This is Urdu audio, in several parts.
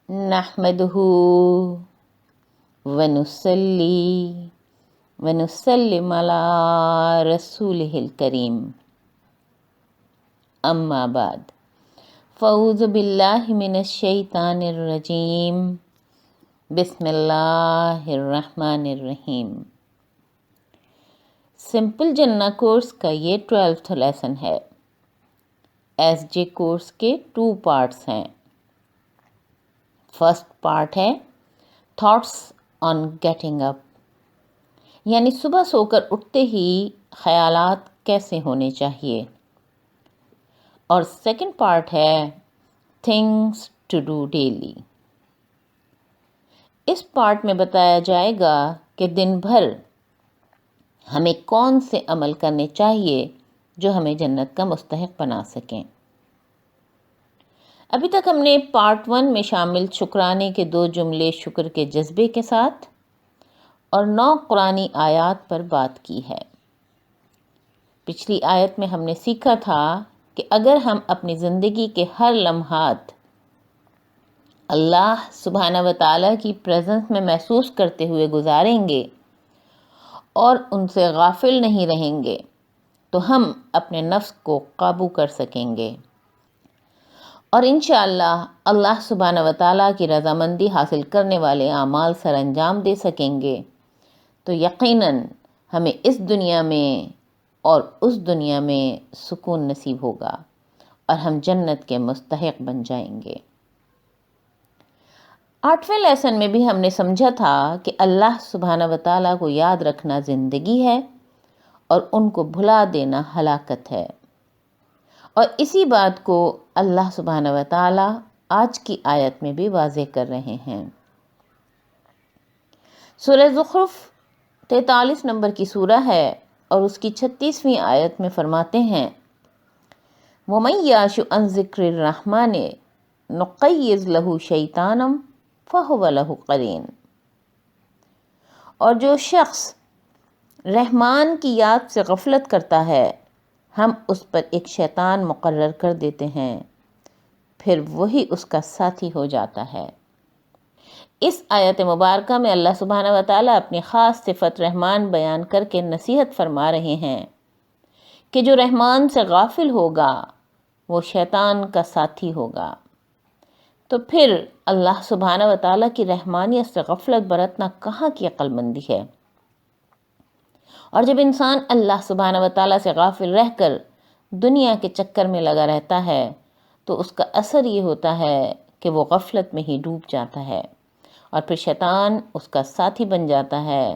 نحمدہ ونصلی ونسلم علی رسولہ الکریم، اما بعد، فاعوذ باللہ من الشیطان الرجیم، بسم اللہ الرحمن الرحیم۔ سمپل جنہ کورس کا یہ 12واں لیسن ہے۔ ایس جے کورس کے 2 پارٹس ہیں۔ فرسٹ پارٹ ہے تھاٹس آن گیٹنگ اپ، یعنی صبح سو کر اٹھتے ہی خیالات کیسے ہونے چاہیے، اور سیکنڈ پارٹ ہے تھنگس ٹو ڈو ڈیلی۔ اس پارٹ میں بتایا جائے گا کہ دن بھر ہمیں کون سے عمل کرنے چاہیے جو ہمیں جنت کا مستحق بنا سکیں۔ ابھی تک ہم نے پارٹ 1 میں شامل شکرانے کے 2 جملے شکر کے جذبے کے ساتھ اور 9 قرآنی آیات پر بات کی ہے۔ پچھلی آیت میں ہم نے سیکھا تھا کہ اگر ہم اپنی زندگی کے ہر لمحات اللہ سبحانہ و تعالیٰ کی پریزنس میں محسوس کرتے ہوئے گزاریں گے اور ان سے غافل نہیں رہیں گے تو ہم اپنے نفس کو قابو کر سکیں گے، اور انشاءاللہ اللہ سبحانہ و تعالیٰ کی رضامندی حاصل کرنے والے اعمال سر انجام دے سکیں گے، تو یقیناً ہمیں اس دنیا میں اور اس دنیا میں سکون نصیب ہوگا اور ہم جنت کے مستحق بن جائیں گے۔ 8ویں لیسن میں بھی ہم نے سمجھا تھا کہ اللہ سبحانہ و تعالیٰ کو یاد رکھنا زندگی ہے اور ان کو بھلا دینا ہلاکت ہے، اور اسی بات کو اللہ سبحانہ و تعالیٰ آج کی آیت میں بھی واضح کر رہے ہیں۔ سورہ زخرف 43 نمبر کی سورہ ہے اور اس کی 36ویں آیت میں فرماتے ہیں وَمَن يَعْشُ عَن ذِكْرِ الرَّحْمَنِ نُقَيِّضْ لَهُ شَيْطَانًا فَهُوَ لَهُ قَرِينٌ، اور جو شخص رحمان کی یاد سے غفلت کرتا ہے ہم اس پر ایک شیطان مقرر کر دیتے ہیں، پھر وہی اس کا ساتھی ہو جاتا ہے۔ اس آیت مبارکہ میں اللہ سبحانہ و تعالیٰ اپنی خاص صفت رحمان بیان کر کے نصیحت فرما رہے ہیں کہ جو رحمان سے غافل ہوگا وہ شیطان کا ساتھی ہوگا۔ تو پھر اللہ سبحانہ و تعالیٰ کی رحمانیت سے غفلت برتنا کہاں کی عقل مندی ہے؟ اور جب انسان اللہ سبحانہ و تعالیٰ سے غافل رہ کر دنیا کے چکر میں لگا رہتا ہے تو اس کا اثر یہ ہوتا ہے کہ وہ غفلت میں ہی ڈوب جاتا ہے، اور پھر شیطان اس کا ساتھی بن جاتا ہے۔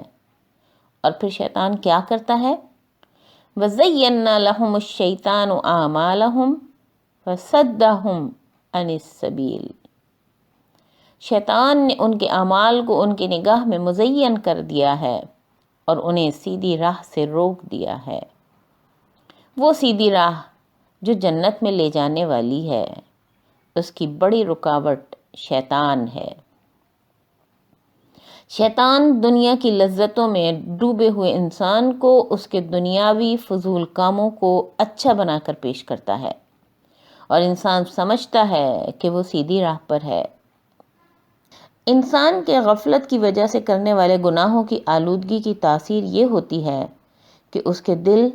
اور پھر شیطان کیا کرتا ہے؟ وَزَيَّنَّا لَهُمُ الشَّيْطَانُ أَعْمَالَهُمْ فَصَدَّهُمْ عَنِ السَّبِيلِ، شیطان نے ان کے اعمال کو ان کی نگاہ میں مزین کر دیا ہے اور انہیں سیدھی راہ سے روک دیا ہے۔ وہ سیدھی راہ جو جنت میں لے جانے والی ہے، اس کی بڑی رکاوٹ شیطان ہے۔ شیطان دنیا کی لذتوں میں ڈوبے ہوئے انسان کو اس کے دنیاوی فضول کاموں کو اچھا بنا کر پیش کرتا ہے، اور انسان سمجھتا ہے کہ وہ سیدھی راہ پر ہے۔ انسان کے غفلت کی وجہ سے کرنے والے گناہوں کی آلودگی کی تاثیر یہ ہوتی ہے کہ اس کے دل،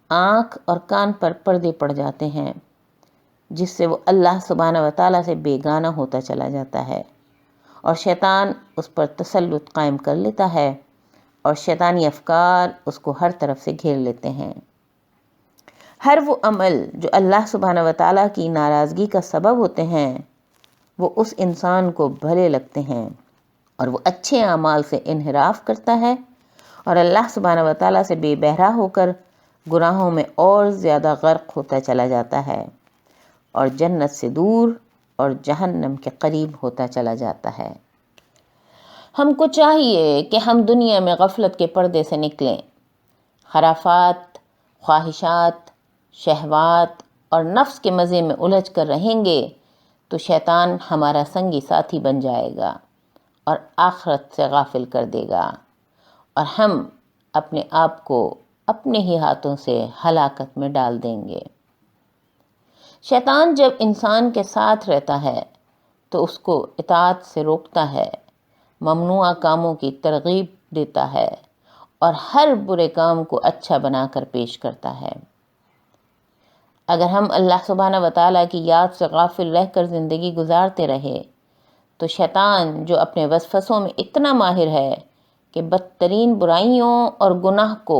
آنکھ اور کان پر پردے پڑ جاتے ہیں، جس سے وہ اللہ سبحانہ و تعالیٰ سے بیگانہ ہوتا چلا جاتا ہے، اور شیطان اس پر تسلط قائم کر لیتا ہے، اور شیطانی افکار اس کو ہر طرف سے گھیر لیتے ہیں۔ ہر وہ عمل جو اللہ سبحانہ و تعالیٰ کی ناراضگی کا سبب ہوتے ہیں وہ اس انسان کو بھلے لگتے ہیں، اور وہ اچھے اعمال سے انحراف کرتا ہے اور اللہ سبحانہ و تعالیٰ سے بے بہرا ہو کر گناہوں میں اور زیادہ غرق ہوتا چلا جاتا ہے، اور جنت سے دور اور جہنم کے قریب ہوتا چلا جاتا ہے۔ ہم کو چاہیے کہ ہم دنیا میں غفلت کے پردے سے نکلیں، خرافات، خواہشات، شہوات اور نفس کے مزے میں الجھ کر رہیں گے تو شیطان ہمارا سنگی ساتھی بن جائے گا اور آخرت سے غافل کر دے گا، اور ہم اپنے آپ کو اپنے ہی ہاتھوں سے ہلاکت میں ڈال دیں گے۔ شیطان جب انسان کے ساتھ رہتا ہے تو اس کو اطاعت سے روکتا ہے، ممنوع کاموں کی ترغیب دیتا ہے اور ہر برے کام کو اچھا بنا کر پیش کرتا ہے۔ اگر ہم اللہ سبحانہ و تعالیٰ کی یاد سے غافل رہ کر زندگی گزارتے رہے تو شیطان جو اپنے وسوسوں میں اتنا ماہر ہے کہ بدترین برائیوں اور گناہ کو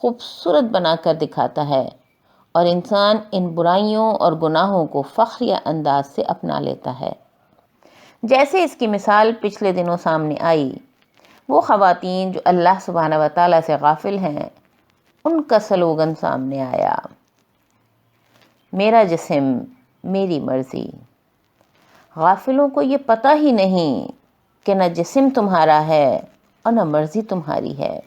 خوبصورت بنا کر دکھاتا ہے، اور انسان ان برائیوں اور گناہوں کو فخریہ انداز سے اپنا لیتا ہے۔ جیسے اس کی مثال پچھلے دنوں سامنے آئی، وہ خواتین جو اللہ سبحانہ و تعالیٰ سے غافل ہیں، ان کا سلوگن سامنے آیا، میرا جسم میری مرضی۔ غافلوں کو یہ پتہ ہی نہیں کہ نہ جسم تمہارا ہے اور نہ مرضی تمہاری ہے۔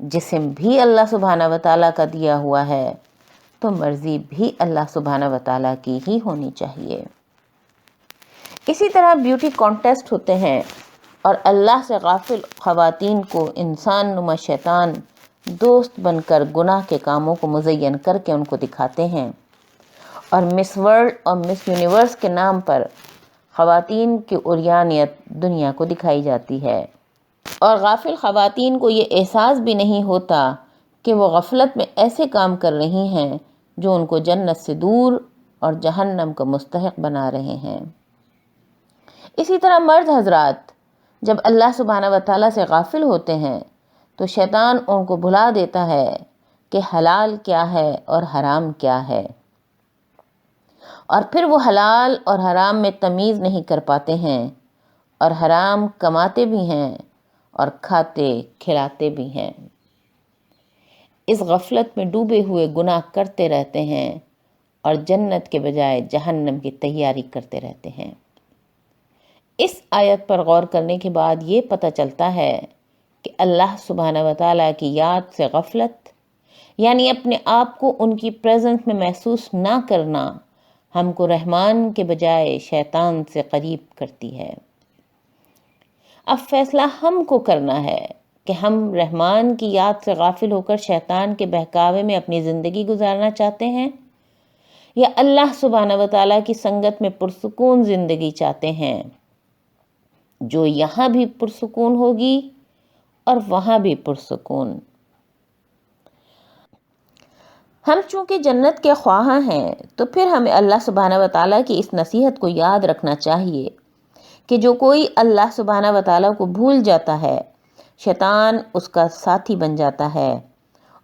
جسم بھی اللہ سبحانہ و تعالیٰ کا دیا ہوا ہے تو مرضی بھی اللہ سبحانہ و تعالیٰ کی ہی ہونی چاہیے۔ اسی طرح بیوٹی کانٹیسٹ ہوتے ہیں اور اللہ سے غافل خواتین کو انسان نما شیطان دوست بن کر گناہ کے کاموں کو مزین کر کے ان کو دکھاتے ہیں، اور مس ورلڈ اور مس یونیورس کے نام پر خواتین کی عریانیت دنیا کو دکھائی جاتی ہے، اور غافل خواتین کو یہ احساس بھی نہیں ہوتا کہ وہ غفلت میں ایسے کام کر رہی ہیں جو ان کو جنت سے دور اور جہنم کا مستحق بنا رہے ہیں۔ اسی طرح مرد حضرات جب اللہ سبحانہ و تعالیٰ سے غافل ہوتے ہیں تو شیطان ان کو بھلا دیتا ہے کہ حلال کیا ہے اور حرام کیا ہے، اور پھر وہ حلال اور حرام میں تمیز نہیں کر پاتے ہیں، اور حرام کماتے بھی ہیں اور کھاتے کھلاتے بھی ہیں۔ اس غفلت میں ڈوبے ہوئے گناہ کرتے رہتے ہیں اور جنت کے بجائے جہنم کی تیاری کرتے رہتے ہیں۔ اس آیت پر غور کرنے کے بعد یہ پتہ چلتا ہے کہ اللہ سبحانہ و تعالیٰ کی یاد سے غفلت، یعنی اپنے آپ کو ان کی پریزنس میں محسوس نہ کرنا، ہم کو رحمان کے بجائے شیطان سے قریب کرتی ہے۔ اب فیصلہ ہم کو کرنا ہے کہ ہم رحمان کی یاد سے غافل ہو کر شیطان کے بہکاوے میں اپنی زندگی گزارنا چاہتے ہیں، یا اللہ سبحانہ و تعالیٰ کی سنگت میں پرسکون زندگی چاہتے ہیں، جو یہاں بھی پرسکون ہوگی اور وہاں بھی پرسکون۔ ہم چونکہ جنت کے خواہاں ہیں تو پھر ہمیں اللہ سبحانہ و تعالیٰ کی اس نصیحت کو یاد رکھنا چاہیے کہ جو کوئی اللہ سبحانہ و تعالیٰ کو بھول جاتا ہے، شیطان اس کا ساتھی بن جاتا ہے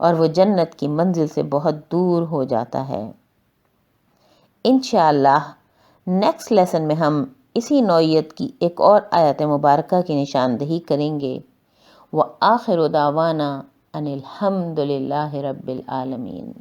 اور وہ جنت کی منزل سے بہت دور ہو جاتا ہے۔ انشاءاللہ نیکسٹ لیسن میں ہم اسی نوعیت کی ایک اور آیت مبارکہ کی نشاندہی کریں گے۔ وآخر دعوانا ان الحمد للہ رب العالمین۔